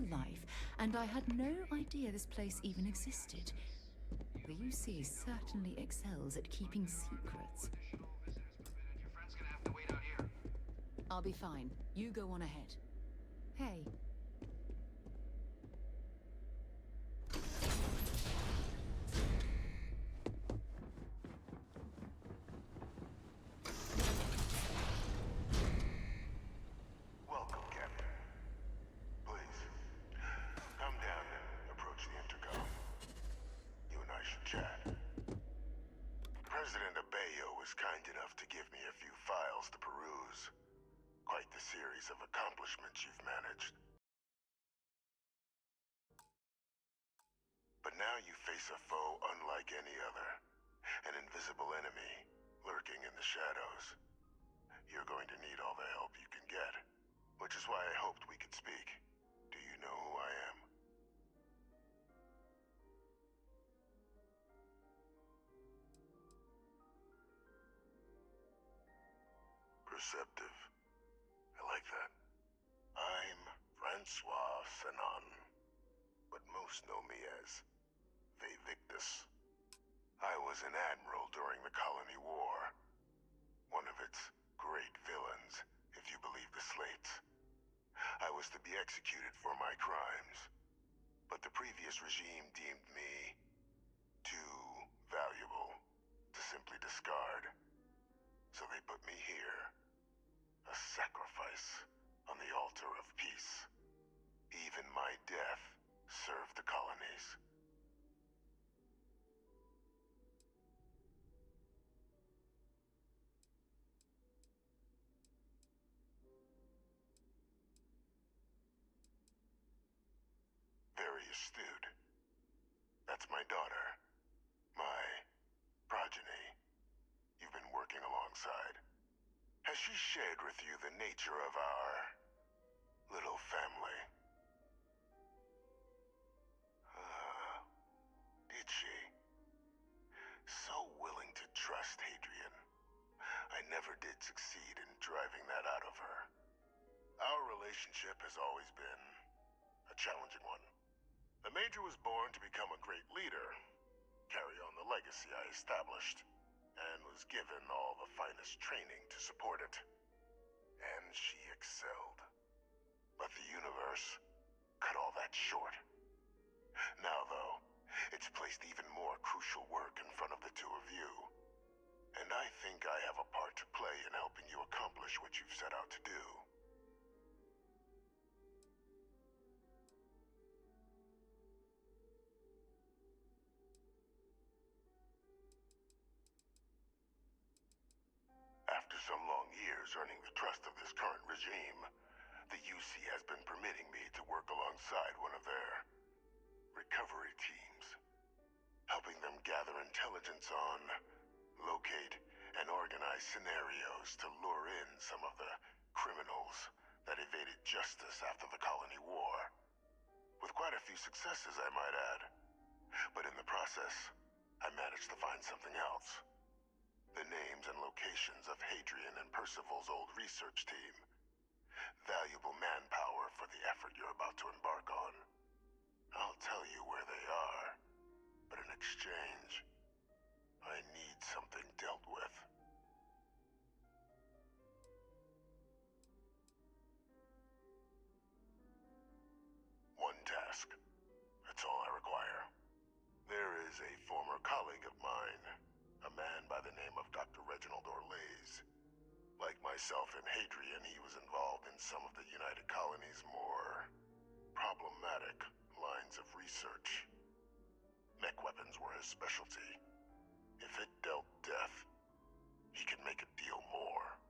your life, and I had no idea this place even existed. The UC certainly excels at keeping secrets. I'll be fine. You go on ahead. Hey. Welcome, Captain. Please, come down and approach the intercom. You and I should chat. President Abeyo was kind enough to give me a few files to peruse. Quite the series of accomplishments you've managed. But now you face a foe unlike any other. An invisible enemy, lurking in the shadows. You're going to need all the help you can get. Which is why I hoped we could speak. Do you know who I am? Perceptive. I like that. I'm Francois Sanon, but most know me as Victus. I was an admiral during the Colony War. One of its great villains, if you believe the slates. I was to be executed for my crimes, but the previous regime deemed me too valuable to simply discard. So they put me here, a sacrifice on the altar of peace. Even my death served the colonies. Very astute. That's my daughter. My progeny. You've been working alongside. Has she shared with you the nature of our little family? Did she? So willing to trust Hadrian. I never did succeed in driving that out of her. Our relationship has always been a challenging one. The Major was born to become a great leader, carry on the legacy I established, and was given all the finest training to support it. And she excelled. But the universe cut all that short. Now, though, it's placed even more crucial work in front of the two of you. And I think I have a part to play in helping you accomplish what you've set out to do. After some long years earning the trust of this current regime, the UC has been permitting me to work alongside one of their recovery teams, helping them gather intelligence on, locate, and organize scenarios to lure in some of the criminals that evaded justice after the Colony War. With quite a few successes, I might add. But in the process, I managed to find something else. The names and locations of Hadrian and Percival's old research team. Valuable manpower for the effort you're about to embark on. I'll tell you where they are, but in exchange, I need something dealt with. One task. That's all I require. There is a former colleague of mine, a man by the name of Dr. Reginald Orlaise. Like myself and Hadrian, he was involved in some of the United Colony's more problematic lines of research. Mech weapons were his specialty. If it dealt death, he could make a deal more.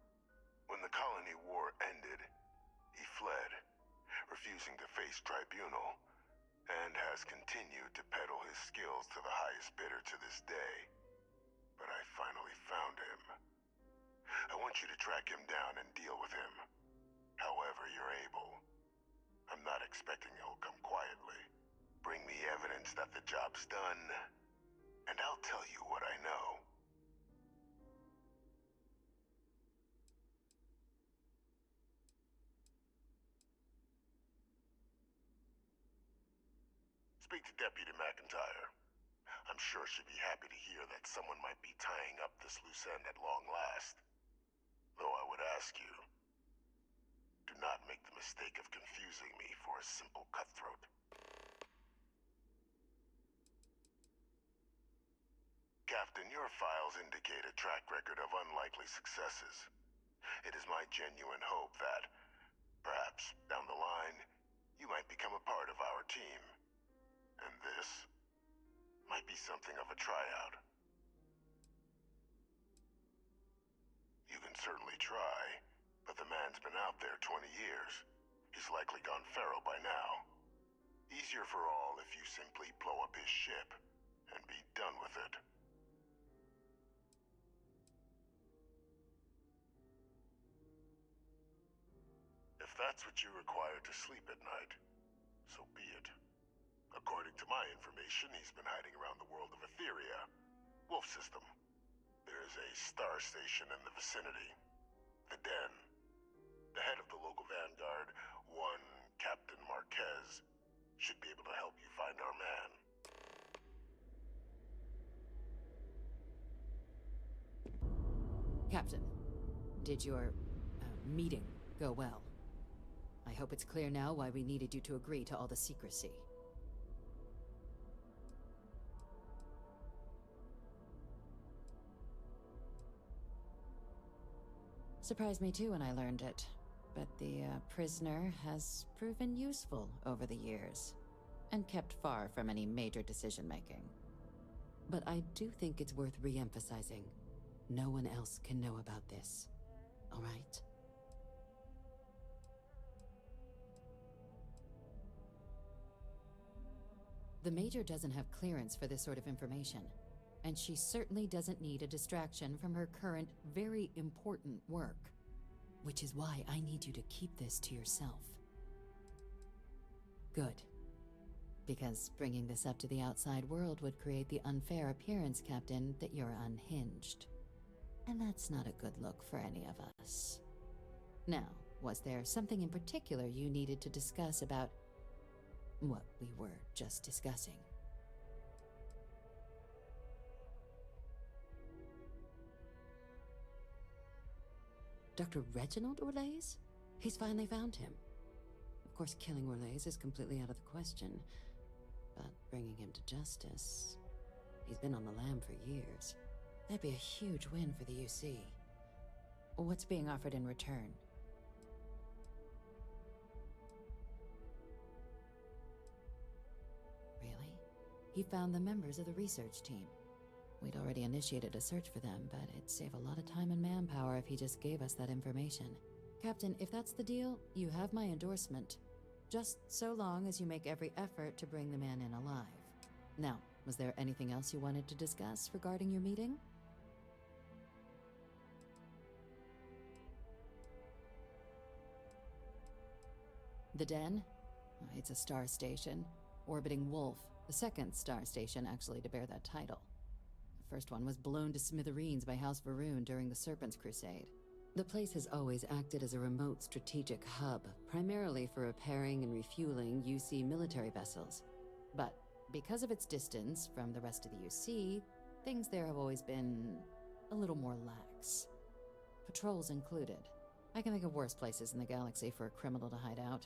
When the Colony War ended, he fled, refusing to face tribunal, and has continued to peddle his skills to the highest bidder to this day. But I finally found him. I want you to track him down and deal with him, however you're able. I'm not expecting he'll come quietly. Bring me evidence that the job's done, and I'll tell you what I know. Speak to Deputy Macintyre. I'm sure she'd be happy to hear that someone might be tying up this loose end at long last. Though I would ask you, do not make the mistake of confusing me for a simple cutthroat. Captain, your files indicate a track record of unlikely successes. It is my genuine hope that, perhaps, down the line, you might become a part of our team. And this might be something of a tryout. You can certainly try, but the man's been out there 20 years. He's likely gone feral by now. Easier for all if you simply blow up his ship and be done with it. If that's what you require to sleep at night, so be it. According to my information, he's been hiding around the world of Etheria, Wolf System. There's a star station in the vicinity. The Den. The head of the local vanguard, one Captain Marquez, should be able to help you find our man. Captain, did your meeting go well? I hope it's clear now why we needed you to agree to all the secrecy. Surprised me too when I learned it, but the prisoner has proven useful over the years, and kept far from any major decision-making. But I do think it's worth re-emphasizing. No one else can know about this, all right? The Major doesn't have clearance for this sort of information, and she certainly doesn't need a distraction from her current, very important work. Which is why I need you to keep this to yourself. Good. Because bringing this up to the outside world would create the unfair appearance, Captain, that you're unhinged. And that's not a good look for any of us. Now, was there something in particular you needed to discuss about what we were just discussing? Dr. Reginald Orlaise? He's finally found him. Of course, killing Orlaise is completely out of the question, but bringing him to justice... He's been on the lam for years. That'd be a huge win for the UC. What's being offered in return? Really? He found the members of the research team. We'd already initiated a search for them, but it'd save a lot of time and manpower if he just gave us that information. Captain, if that's the deal, you have my endorsement. Just so long as you make every effort to bring the man in alive. Now, was there anything else you wanted to discuss regarding your meeting? The Den? It's a star station, orbiting Wolf, the second star station actually to bear that title. The first one was blown to smithereens by House Varun during the Serpent's Crusade. The place has always acted as a remote strategic hub, primarily for repairing and refueling UC military vessels. But because of its distance from the rest of the UC, things there have always been a little more lax. Patrols included. I can think of worse places in the galaxy for a criminal to hide out.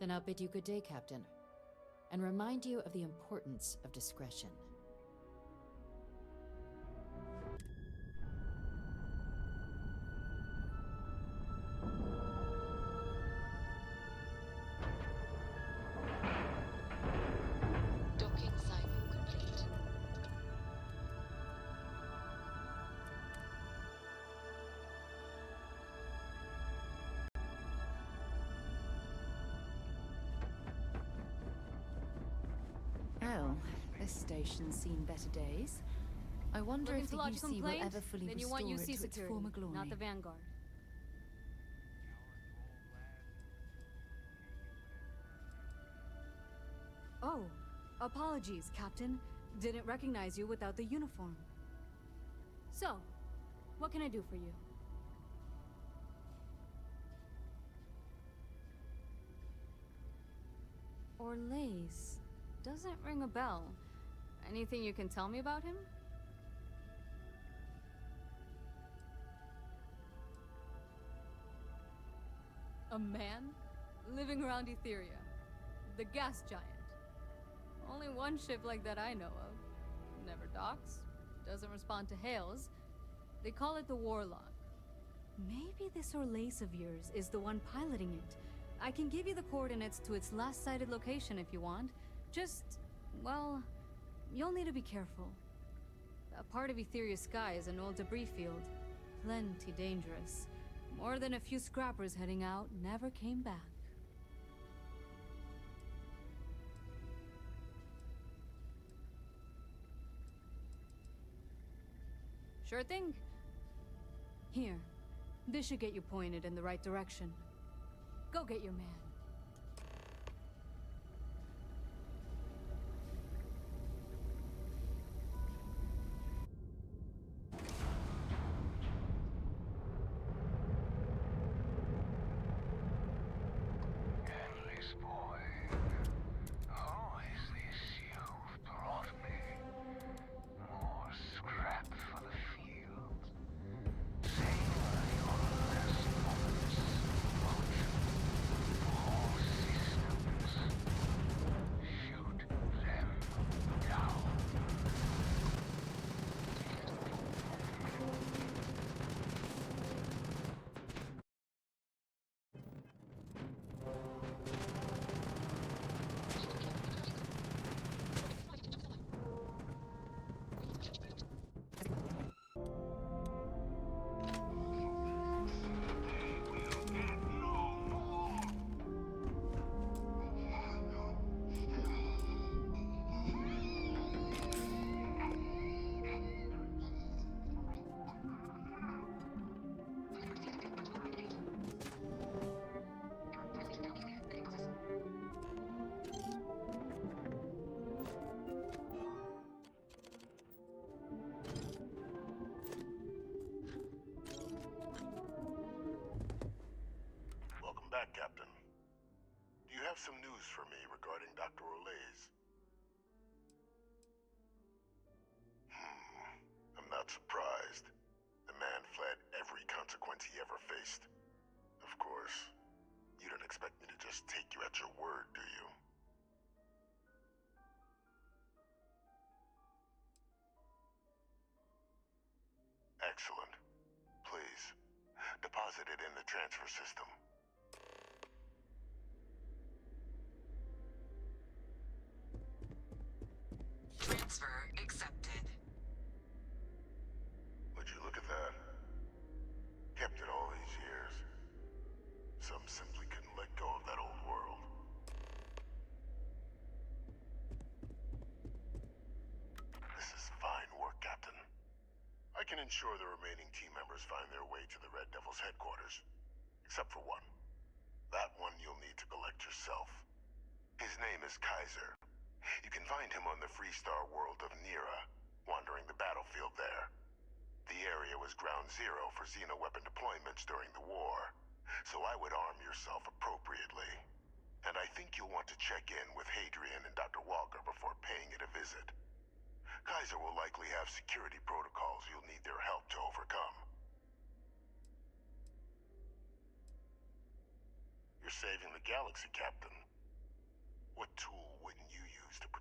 Then I'll bid you good day, Captain, and remind you of the importance of discretion. Docking cycle complete. Oh, this station's seen better days. I wonder if the UC will ever fully then you restore want it UC to its security, former glory. not the Vanguard. Oh, apologies, Captain. Didn't recognize you without the uniform. So, what can I do for you? Orlaise. Doesn't ring a bell. Anything you can tell me about him? A man? Living around Etheria. The gas giant. Only one ship like that I know of. Never docks. Doesn't respond to hails. They call it the Warlock. Maybe this Orlaise of yours is the one piloting it. I can give you the coordinates to its last sighted location if you want. Just, well, you'll need to be careful. That part of Etheria's sky is an old debris field. Plenty dangerous. More than a few scrappers heading out never came back. Sure thing. Here. This should get you pointed in the right direction. Go get your man. Endless boy, who is this you've brought me? More scrap for the field. Savor your last moments, motion. All systems. Shoot them down. Welcome back, Captain. Do you have some news for me regarding Dr. Orlaise? I'm not surprised. The man fled every consequence he ever faced. Of course, you don't expect me to just take you at your word, do you? Excellent. Please, deposit it in the transfer system. Transfer accepted. Would you look at that? Kept it all these years. Some simply couldn't let go of that old world. This is fine work, Captain. I can ensure the remaining team members find their way to the Red Devil's headquarters. Except for one. That one you'll need to collect yourself. His name is Kaiser. You can find him on the Freestar world of Nira, wandering the battlefield there. The area was ground zero for xeno-weapon deployments during the war, so I would arm yourself appropriately. And I think you'll want to check in with Hadrian and Dr. Walker before paying it a visit. Kaiser will likely have security protocols you'll need their help to overcome. You're saving the galaxy, Captain. What tool wouldn't you use to protect